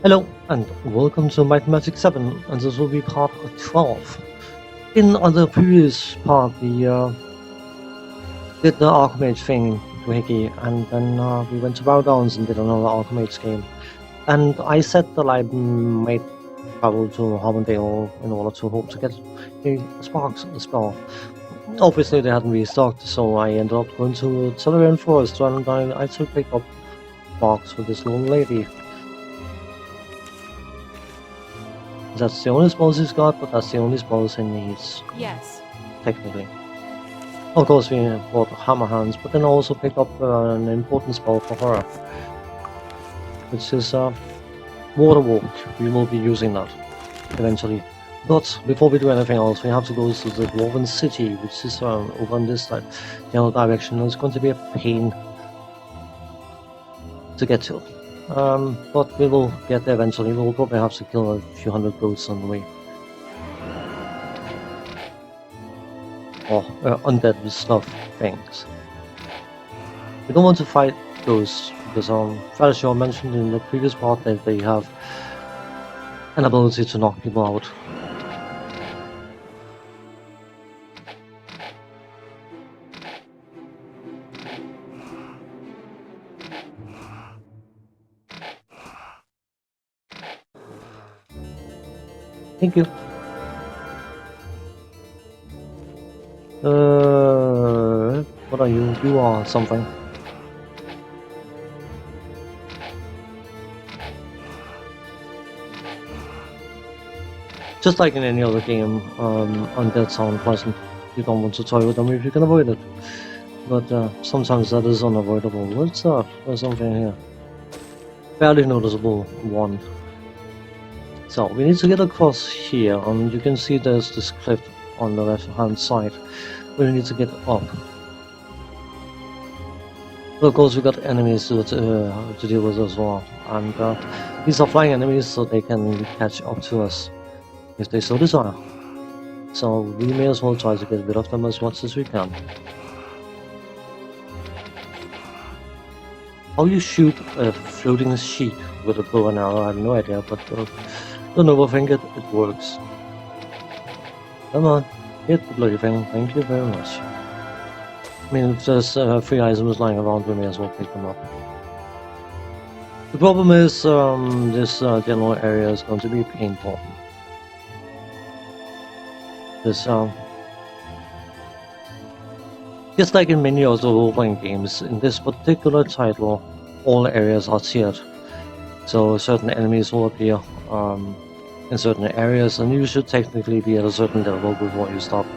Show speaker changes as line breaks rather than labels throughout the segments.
Hello and welcome to Mathematics 7, and this will be part 12. In the previous part we did the Archmage thing to Hickey, and then we went to Bowdowns and did another Archmage game. And I said that I might travel to Harmondale in order to hope to get a Sparks spell. Obviously they hadn't restocked, so I ended up going to Tellurian Forest, and I took pick up Sparks with this little lady. That's the only spells he's got, but that's the only spells he needs.
Yes.
Technically. Of course, we bought Hammer Hands, but then I also picked up an important spell for her, which is Water Walk. We will be using that eventually. But before we do anything else, we have to go to the Dwarven city, which is over on this side, the other direction. It's going to be a pain to get to. But we will get there eventually. We'll probably have to kill a few hundred ghosts on the way. Or undead stuff things. We don't want to fight ghosts because Fairshore mentioned in the previous part that they have an ability to knock people out. Thank you. What are you? You are something. Just like in any other game, undead sound pleasant. You don't want to toy with them if you can avoid it. But sometimes that is unavoidable. What's that? There's something here. Barely noticeable one. So we need to get across here, and you can see there's this cliff on the left hand side. We need to get up. But of course we got enemies to deal with as well, and these are flying enemies, so they can catch up to us if they so desire. So we may as well try to get rid of them as much as we can. How you shoot a floating sheet with a bow and arrow, I have no idea, but don't overthink it, it works. Come on, hit the bloody thing, thank you very much. I mean, if there's 3 items lying around, we may as well pick them up. The problem is, this general area is going to be painful. This, just like in many other role-playing games, in this particular title, all areas are tiered. So certain enemies will appear in certain areas, and you should technically be at a certain level before you start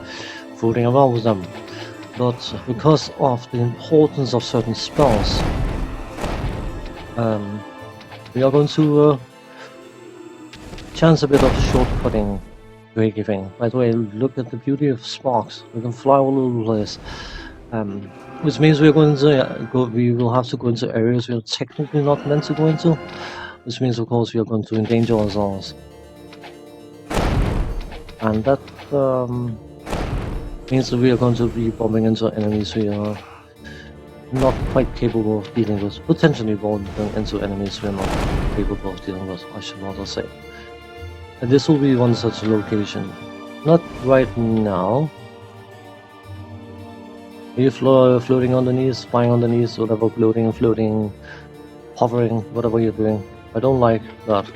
fooling around with them. But because of the importance of certain spells, we are going to chance a bit of shortcutting the thing. By the way, look at the beauty of Sparks. We can fly all over the place. Which means we're going to we will have to go into areas we are technically not meant to go into. Which means, of course, we are going to endanger ourselves. And that means that we are going to be bumping into enemies we are not quite capable of dealing with. Potentially bumping into enemies we are not capable of dealing with, I should rather say. And this will be one such location. Not right now. Are you floating underneath, flying underneath, whatever, floating, hovering, whatever you're doing. I don't like that.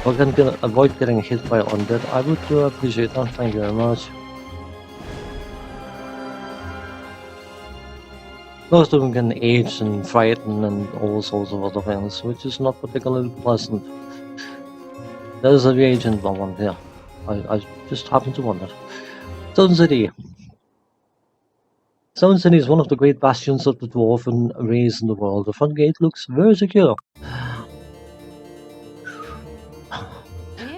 If I can avoid getting hit by undead, I would appreciate that, thank you very much. Most of them can age and frighten and all sorts of other things, which is not particularly pleasant. There's a reagent one here. I just happen to wonder. Stone City. Stone City is one of the great bastions of the Dwarven race in the world. The front gate looks very secure.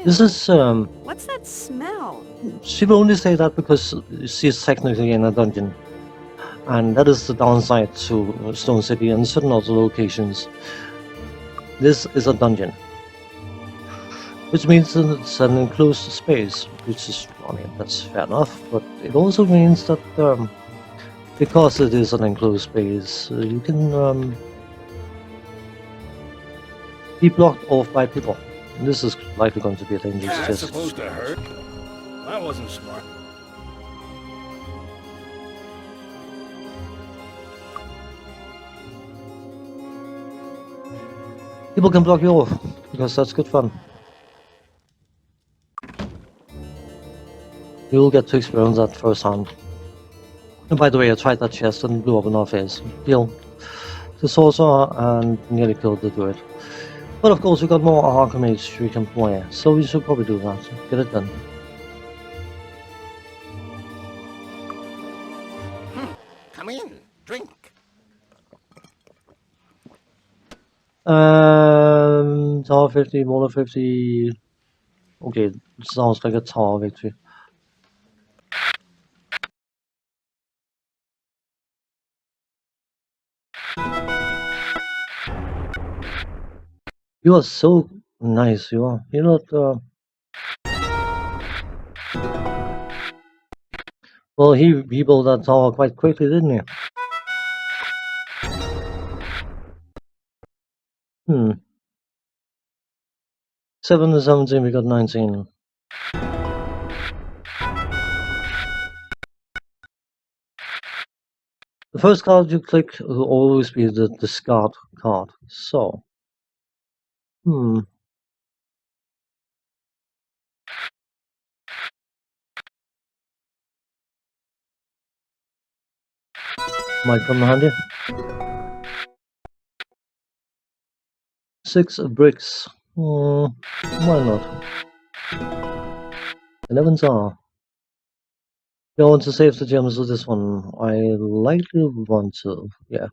This is
What's that smell?
She will only say that because she's technically in a dungeon. And that is the downside to Stone City and certain other locations. This is a dungeon. Which means that it's an enclosed space, which is, I mean, that's fair enough, but it also means that because it is an enclosed space, you can Be blocked off by people. This is likely going to be a dangerous
That's
test.
supposed to hurt. That wasn't smart.
People can block you off, because that's good fun. You'll get to experience that firsthand. And by the way, I tried that chest and blew up in our face. Deal. The sorcerer and nearly killed the druid. But of course, we got more archmages we can play, so we should probably do that. Get it done.
Come in, drink.
Tower 50, Molar 50. Okay, sounds like a tower victory. You are so nice, you are. You're not, well, he built that tower quite quickly, didn't he? 7 to 17, we got 19. The first card you click will always be the discard card. So, might come in handy. 6 bricks. Why not? 11s are. You want to save the gems with this one? I likely want to, yeah.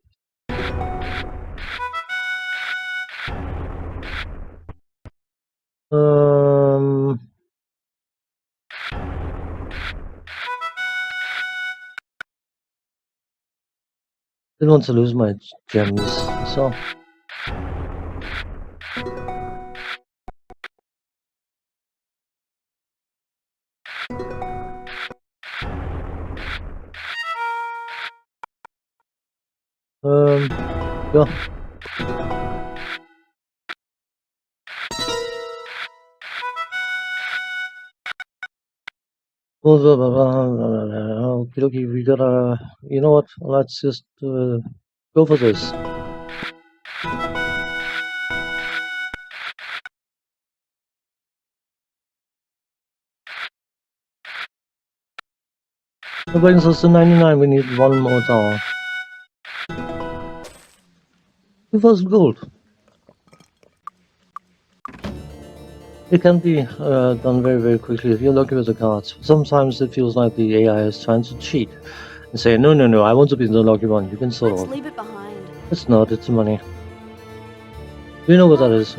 Didn't want to lose my gems, so. Yeah. Okie dokie, we gotta, you know what, let's just go for this. That brings us to 99, we need one more tower. 2,000 gold. It can be done very, very quickly if you're lucky with the cards. Sometimes it feels like the AI is trying to cheat and say, no, I want to be the lucky one. You can sort
Let's
of.
leave it behind.
It's not, it's money. Do you know what that is?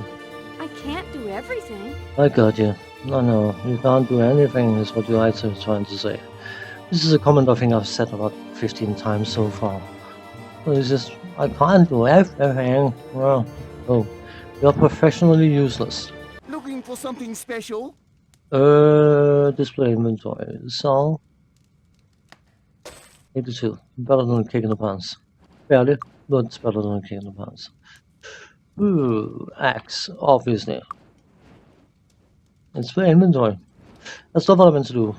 I can't do everything.
I got you. No, you can't do anything, is what your eyes are trying to say. This is a comment I think I've said about 15 times so far. It's just, I can't do everything. Well, oh, you're professionally useless.
Looking for something special?
Display inventory. So, 82. Better than a kick in the pants. Barely, but it's better than a kick in the pants. Ooh, axe, obviously. Display inventory. That's stuff I meant to do.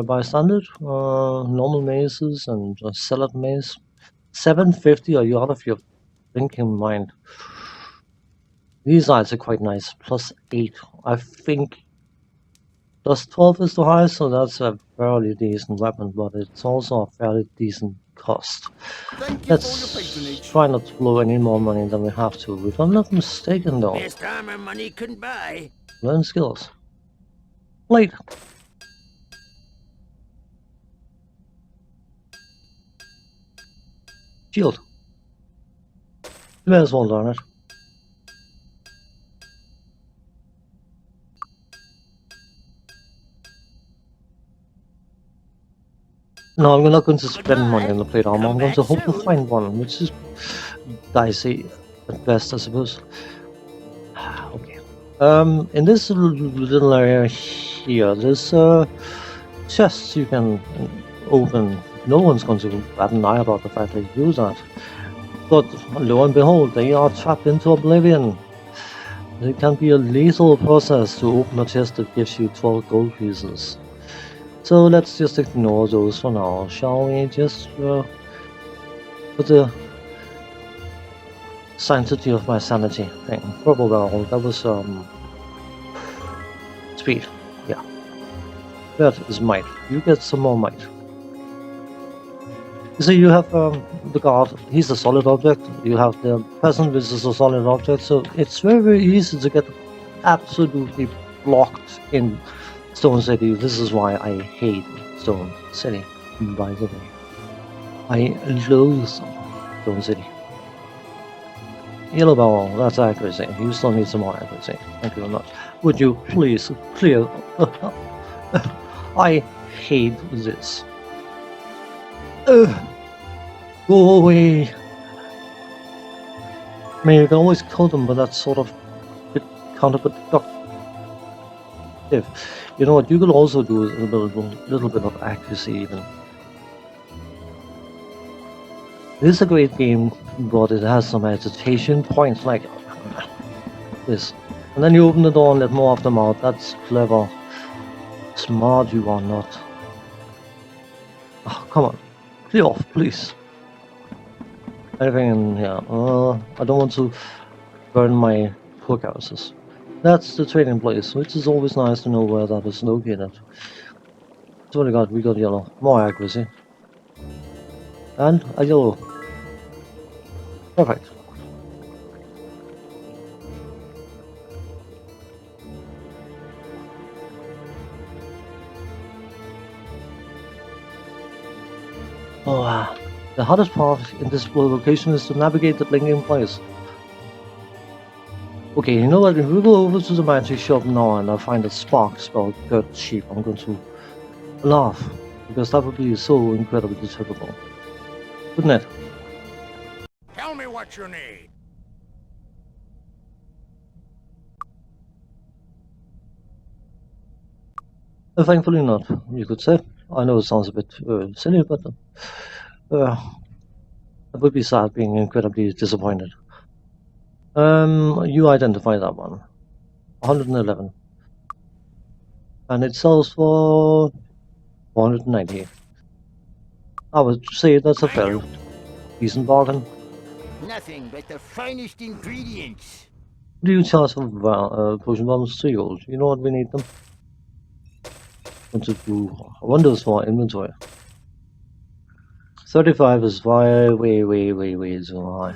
By standard, normal mazes and a salad maze. 750, are you out of your thinking mind? These odds are quite nice. Plus 8. I think plus 12 is the highest, so that's a fairly decent weapon, but it's also a fairly decent cost. Let's try not to blow any more money than we have to. If I'm not mistaken, though.
Best armor money can buy.
Learn skills. Plate. Shield. You may as well learn it. No, I'm not going to spend money on the plate armor. I'm going to hope to find one, which is dicey at best, I suppose. Okay. In this little area here, there's chests you can open. No one's going to bat an eye about the fact that you do that. But lo and behold, they are trapped into oblivion. It can be a lethal process to open a chest that gives you 12 gold pieces. So let's just ignore those for now, shall we? Just put the sanctity of my sanity thing. Purple barrel, that was speed. Yeah. That is might. You get some more might. So you have the guard, he's a solid object. You have the peasant, which is a solid object. So it's very, very easy to get absolutely blocked in Stone City. This is why I hate Stone City, by the way. I loathe Stone City. Yellow barrel, that's accuracy. You still need some more accuracy. Thank you very much. Would you please clear? I hate this. Go away. I mean, you can always kill them, but that's sort of a bit counterproductive. You know what? You could also do a little bit of accuracy even. It is a great game, but it has some agitation points like this. And then you open the door and let more of them out. That's clever. Smart you are not. Oh, come on. Clear off, please. Anything in here? I don't want to burn my cookhouses. That's the trading place, which is always nice to know where that is located. So what we got yellow. More accuracy. And a yellow. Perfect. Oh, the hardest part in this location is to navigate the blinking place. Okay, you know what? If we go over to the magic shop now and I find a spark spelled dirt cheap, I'm going to laugh because that would be so incredibly terrible. Wouldn't it?
Tell me what you need.
Thankfully not, you could say. I know it sounds a bit silly, but I would be sad being incredibly disappointed. You identify that one. 111. And it sells for 490. I would say that's a fair, decent bargain.
Nothing but the finest ingredients.
What do you charge for potion bombs? 3 gold. You know what, we need them. Want to do wonders for our inventory. 35 is way too high.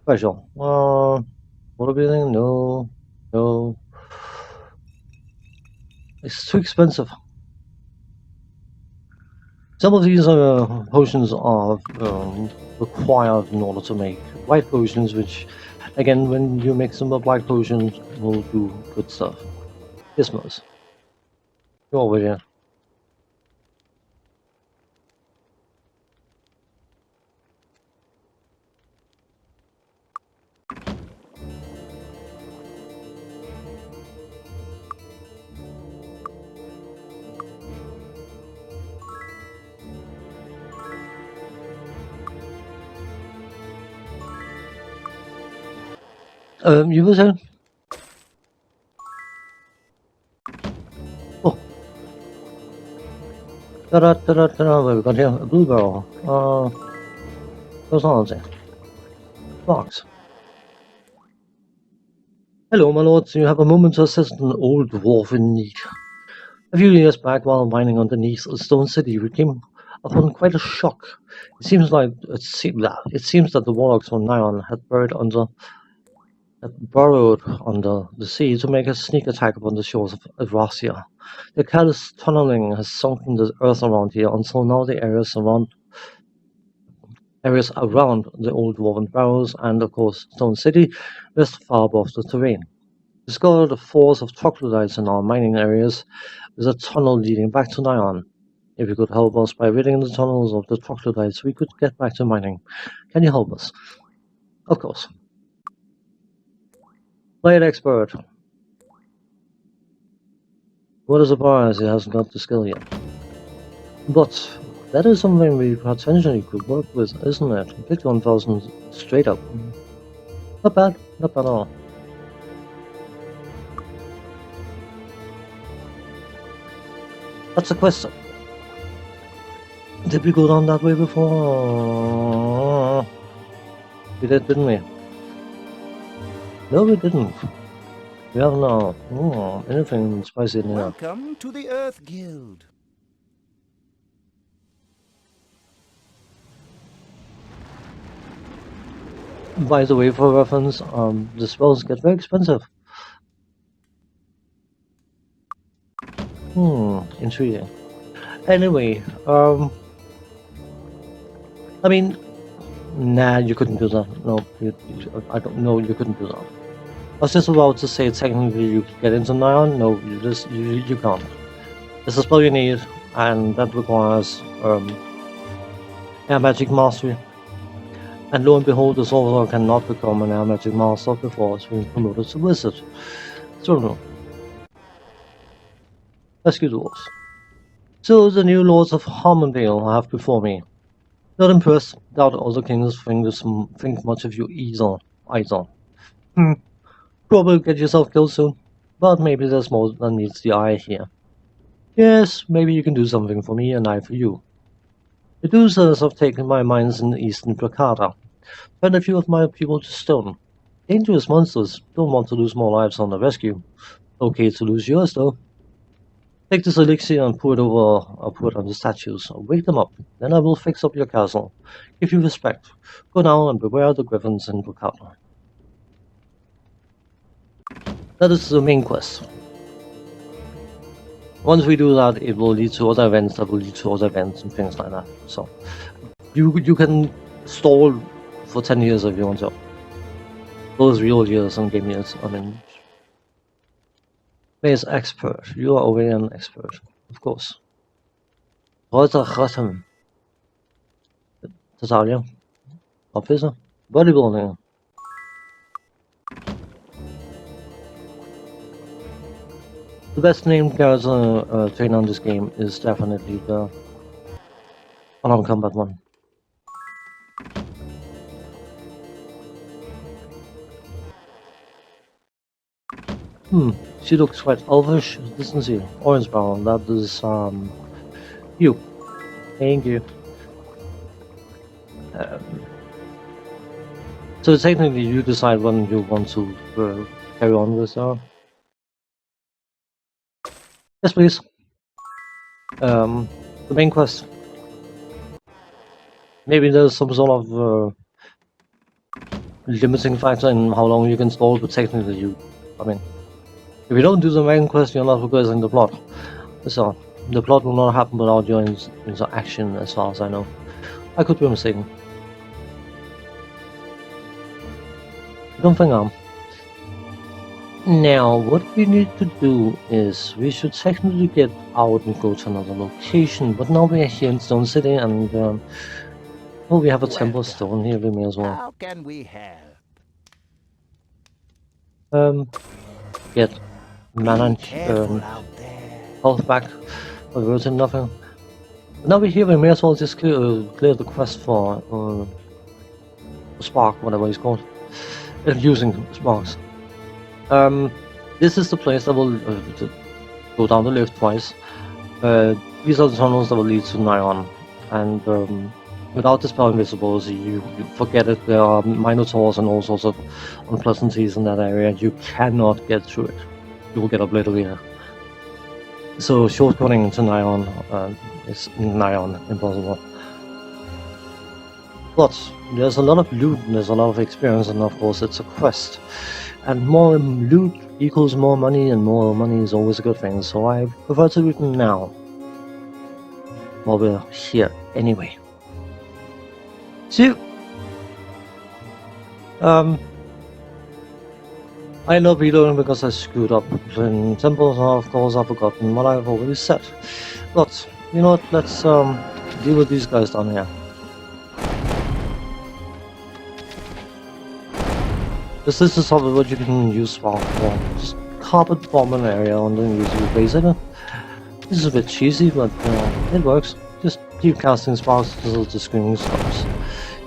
Special. What are we doing? No. It's too expensive. Some of these potions are required in order to make white potions, which, again, when you mix them with white potions, will do good stuff. Gizmos. Go over here. You were saying? Oh. What we got here? A blue barrel. What's on there? Box. Hello, my lords. You have a moment to assist an old dwarf in need. A few years back, while mining underneath Stone City, we came upon quite a shock. It seems that the warlocks from Nyon had burrowed under the sea to make a sneak attack upon the shores of Eurasia. Their careless tunneling has sunken the earth around here until now the areas around the old Dwarven barrows and, of course, Stone City rest far above the terrain. Discovered a force of troglodytes in our mining areas with a tunnel leading back to Nyon. If you could help us by ridding the tunnels of the troglodytes, we could get back to mining. Can you help us? Of course. Blade expert. What a surprise, he hasn't got the skill yet. But that is something we potentially could work with, isn't it? 51,000 straight up. Not bad at all. That's a question. Did we go down that way before? We did, didn't we? No, we didn't. We have no anything spicy in here.
Welcome to the Earth Guild.
By the way, for reference, the spells get very expensive. Intriguing. Anyway, I mean, nah, you couldn't do that. No, I don't know. You couldn't do that. I was just about to say technically you could get into Nyan. No, you can't. It's a spell you need, and that requires air magic mastery. And lo and behold, the sorcerer cannot become an air magic master before it's been promoted to wizard. So no. Rescue dwarves. So the new lords of Harmondale I have before me. Not impressed. Doubt other kings think much of you either. Probably get yourself killed soon. But maybe there's more than meets the eye here. Yes, maybe you can do something for me and I for you. The doers have taken my mines in eastern Placata. Turned a few of my people to stone. Dangerous monsters. Don't want to lose more lives on the rescue. Okay to lose yours though. Take this elixir and pour it on the statues. Wake them up. Then I will fix up your castle. Give you respect. Go now and beware the griffins in Placata. That is the main quest. Once we do that, it will lead to other events that will lead to other events and things like that. So you can stall for 10 years if you want to. Those real years and game years, I mean. Maze expert. You are already an expert, of course. Reuter Ratten. Tatalia. Officer. Bodybuilding. The best named character trainer in this game is definitely the unarmed combat one. She looks quite elvish, doesn't she? Orange brown, that is you. Thank you. So technically you decide when you want to carry on with yes please. The main quest. Maybe there's some sort of limiting factor in how long you can stall, but technically if you don't do the main quest, you're not progressing the plot. So, the plot will not happen without your interaction, as far as I know. I could be mistaken. I don't think I am. Now, what we need to do is, we should technically get out and go to another location, but now we are here in Stone City, and we have a temple stone here, we may as well.
How can we help?
Get mana and health back, averting nothing. But now we're here, we may as well just clear the quest for Spark, whatever it's called. Using sparks. This is the place that will go down the lift twice. These are the tunnels that will lead to Nyan, and without the spell Invisible, you forget it. There are minotaurs and all sorts of unpleasantries in that area. You cannot get through it. You will get obliterated. So shortcutting into Nyan is impossible. But there's a lot of loot and there's a lot of experience, and of course it's a quest. And more loot equals more money, and more money is always a good thing, so I prefer to do it now. While we're here anyway. So, I love reloading because I screwed up in temples, and of course I've forgotten what I've already said. But, you know what, let's deal with these guys down here. This is probably what you can use Spark for. Just carpet bomb an area and then use your basic. This is a bit cheesy, but it works. Just keep casting sparks until the screen stops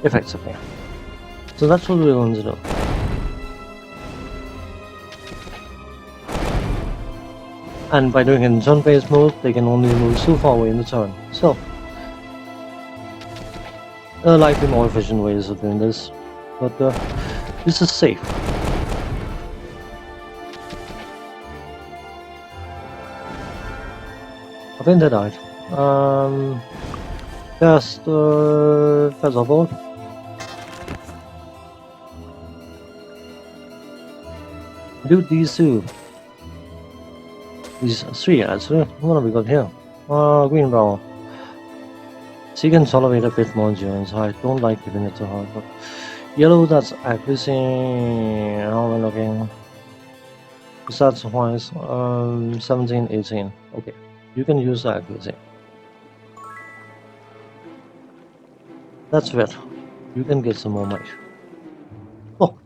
effectively. So that's what we're going to do. And by doing it in turn-based mode, they can only move so far away in the turn. So, there are likely more efficient ways of doing this, but this is safe. I think they died. First of all, do these two. These three actually. What have we got here? Green power. She can tolerate a bit more endurance. I don't like giving it to her, but yellow, that's accuracy. How am I looking? That's wise. 17, 18. Okay, you can use the accuracy. That's red. You can get some more might. Oh.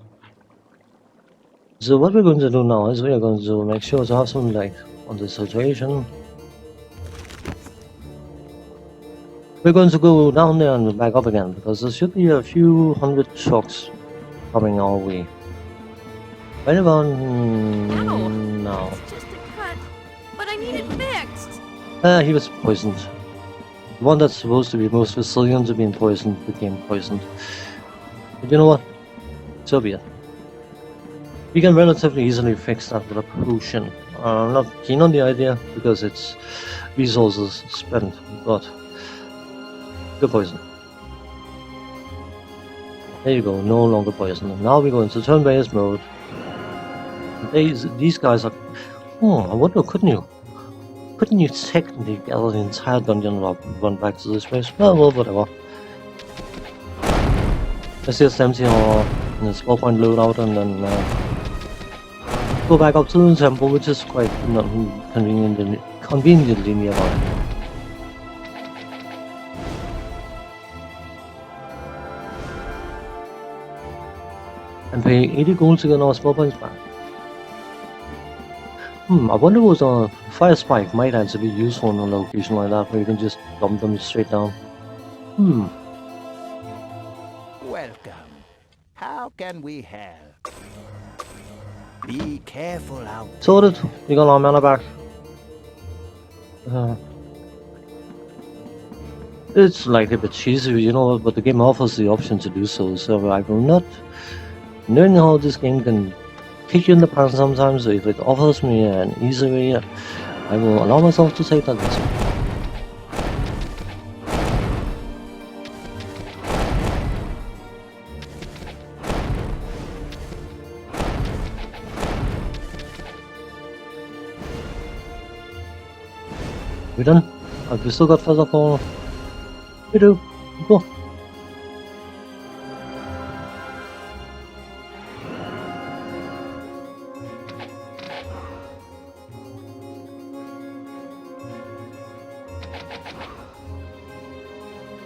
So what we're going to do now is we are going to make sure to have some light on the situation. We're going to go down there and back up again because there should be a few hundred trucks coming our way. Right about now.
It's just a cut, but I need it fixed.
He was poisoned. The one that's supposed to be most resilient to being poisoned became poisoned. But you know what? So be it. We can relatively easily fix that with a potion. I'm not keen on the idea because it's resources spent, but good poison. There you go, no longer poison. Now we go into turn-based mode. These guys are... I wonder, couldn't you technically gather the entire dungeon and run back to this place? Well, whatever. Let's just empty our spell point loadout and then go back up to the temple, which is quite not conveniently nearby. And pay 80 gold to get our spell points back. I wonder what a fire spike might actually be useful in a location like that where you can just dump them straight down.
Welcome. How can we help? Be careful out there.
Sorted. We got our mana back. It's like a bit cheesy, you know, but the game offers the option to do so. So I will not, knowing how this game can kick you in the pants sometimes, if it offers me an easy way, I will allow myself to take that risk. We done? Have we still got further for? We do. Go.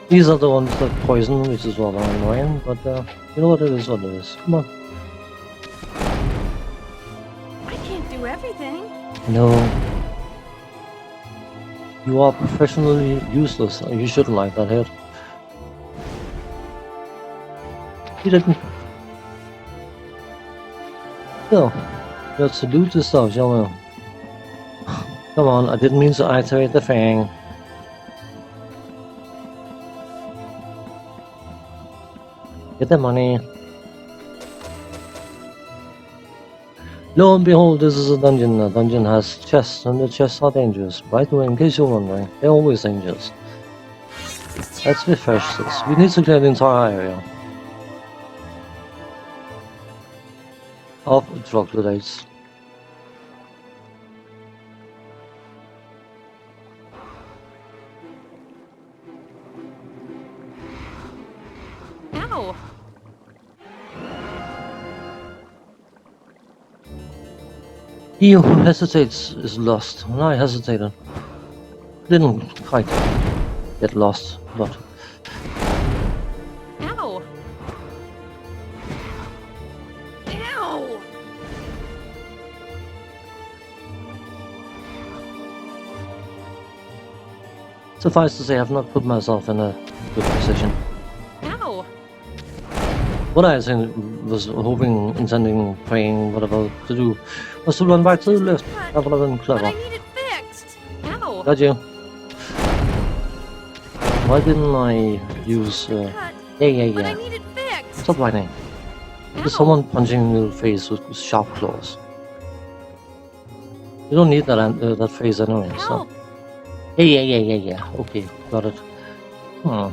These are the ones that poison, which is rather annoying, but you know what, it is what it is. Come on.
I can't do everything.
No. You are professionally useless. You shouldn't like that head. You didn't. So, let's do this stuff, shall we? Come on, I didn't mean to activate the fang. Get the money. Lo and behold, this is a dungeon. The dungeon has chests, and the chests are dangerous. By the way, in case you're wondering, they're always dangerous. Let's refresh this. We need to clear the entire area of troglodytes.
Ow!
He who hesitates is lost. And I hesitated. Didn't quite get lost, but...
Ow! Ow!
Suffice to say, I've not put myself in a good position.
Ow!
What I was hoping, intending, praying, whatever to do, was to run back to the left. That would have been
But
clever.
I need it
Got you. Why didn't I use...
Cut,
yeah.
but I need it fixed.
Stop whining. There's
Ow.
someone punching you in the face with sharp claws. You don't need that face anyway, so...
Help.
Yeah. Okay, got it. How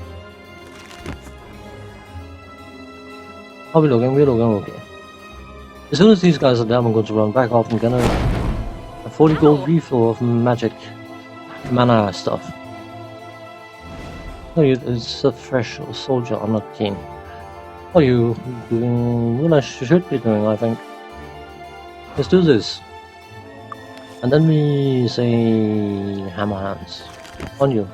are we looking? We're looking okay. As soon as these guys are down, I'm going to run back off and get a 40 gold
Ow.
refill of magic mana stuff. No, it's a fresh soldier, I'm not keen. What are you doing? Well, I should be doing, I think. Let's do this. And then we say hammer hands. On you.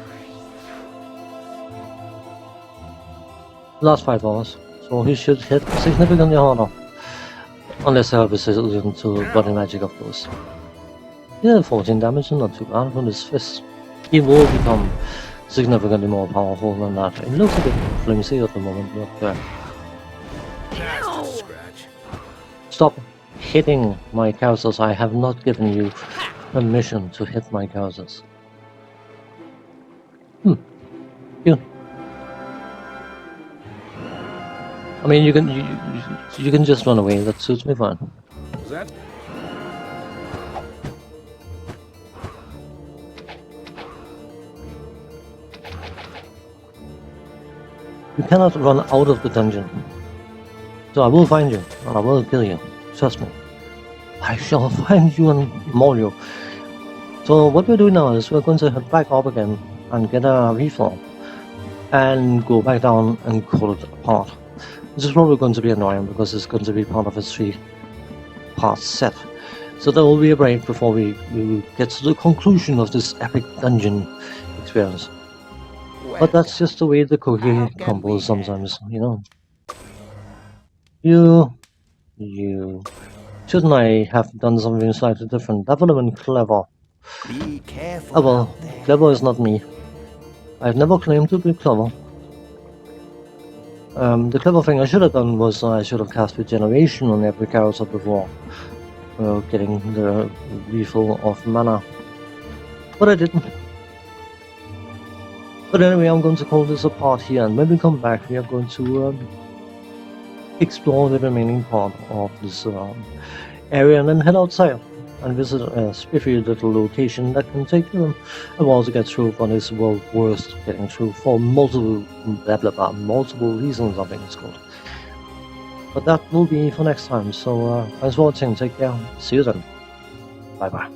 Last 5 hours. So he should hit significantly harder. Unless I have resistance to body magic, of course. Yeah, 14 damage, not too bad from his fist. He will become significantly more powerful than that. It looks a bit flimsy at the moment, but
Ow.
stop hitting my characters. I have not given you permission to hit my characters. You. I mean, you can just run away. That suits me fine.
Was that?
You cannot run out of the dungeon. So I will find you, and I will kill you. Trust me. I shall find you and maul you. So what we're doing now is we're going to head back up again and get a refill. And go back down and call it a part. This is probably going to be annoying because it's going to be part of a 3-part set. So there will be a break before we get to the conclusion of this epic dungeon experience. But that's just the way the cookie crumbles sometimes, you know. You... Shouldn't I have done something slightly different? That would have been clever.
Be careful.
Oh well,
out there.
clever is not me. I've never claimed to be clever. The clever thing I should have done was I should have cast Regeneration on every character before getting the refill of mana. But I didn't. But anyway, I'm going to call this a part here, and when we come back we are going to explore the remaining part of this area and then head outside and visit a spiffy little location that can take a while to get through, but is well worth getting through for multiple reasons, I think it's called. But that will be for next time, so thanks for watching, take care, see you then, bye bye.